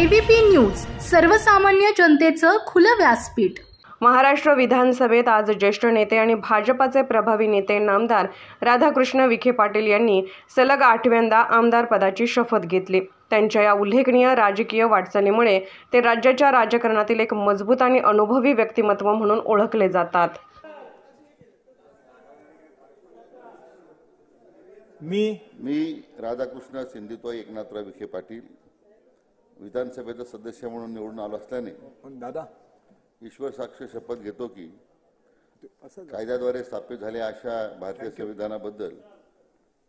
ABP news, सर्वसामान्य जनतेचं खुलं व्यासपीठ। महाराष्ट्र विधानसभेत आज ज्येष्ठ नेते आणि भाजपाचे प्रभावी नेते नामदार राधाकृष्ण विखे पाटील यांनी सलग 8व्यांदा आमदार पदाची शपथ घेतली। त्यांच्या या उल्लेखनीय राजकीय वाटचालीमुळे ते राज्याच्या राजकारणातील एक मजबूत आणि अनुभवी व्यक्तिमत्व म्हणून ओळखले जातात। मी राधाकृष्ण सिंधुताई एकनाथराव विखे पाटील विधानसभेचा सदस्य म्हणून निवडून आलो असल्याने ईश्वर साक्ष शपथ घेतो की कायद्याद्वारे स्थापित झालेल्या अशा भारतीय संविधानाबद्दल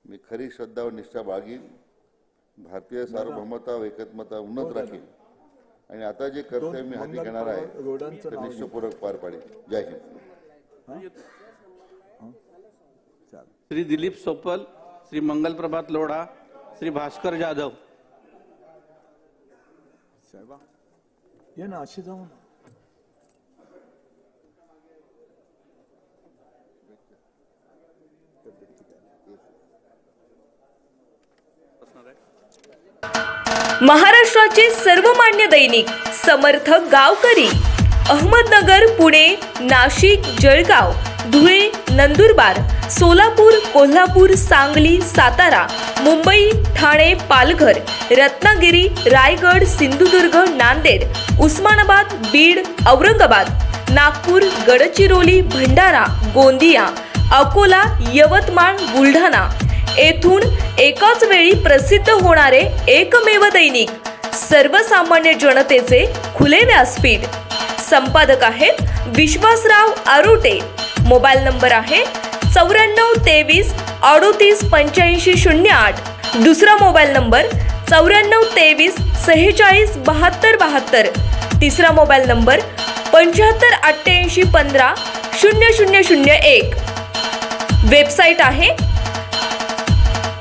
मी खरी श्रद्धा व निष्ठा बाळगीन, भारतीय सार्वभौमता व एकत्मता उन्नत राखीन आणि आता जे कर्तव्य मी हाती घेणार आहे ते निष्ठापूर्वक पार पाडेन। जय हिंद। श्री दिलीप सोपल, श्री मंगल प्रभात लोढ़ा, श्री भास्कर जाधव। ये ना अशी जाऊन महाराष्ट्राचे सर्वमान्य दैनिक समर्थ गावकरी अहमदनगर, पुणे, नाशिक, जळगाव, धुळे, नंदुरबार, सोलापूर, कोल्हापूर, सांगली, सातारा, मुंबई, ठाणे, पालघर, रत्नागिरी, रायगड, सिंधुदुर्ग, नांदेड, उस्मानाबाद, बीड, औरंगाबाद, नागपूर, गडचिरोली, भंडारा, गोंदिया, अकोला, यवतमाळ, बुलढाणा येथून एकाच वेळी प्रसिद्ध होणारे एकमेव दैनिक सर्वसामान्य जनतेचे खुले व्यासपीठ। संपादक आहेत विश्वासराव आरोटे। मोबाईल नंबर आहे 94 23 38 85 08। दुसरा मोबाईल नंबर 94 23 46 72 72। तिसरा मोबाईल नंबर 75 88 15 0001। वेबसाईट आहे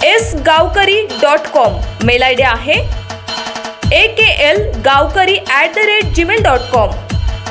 sgavkari.com। मेल आयडी आहे akl gavkari@gmail.com।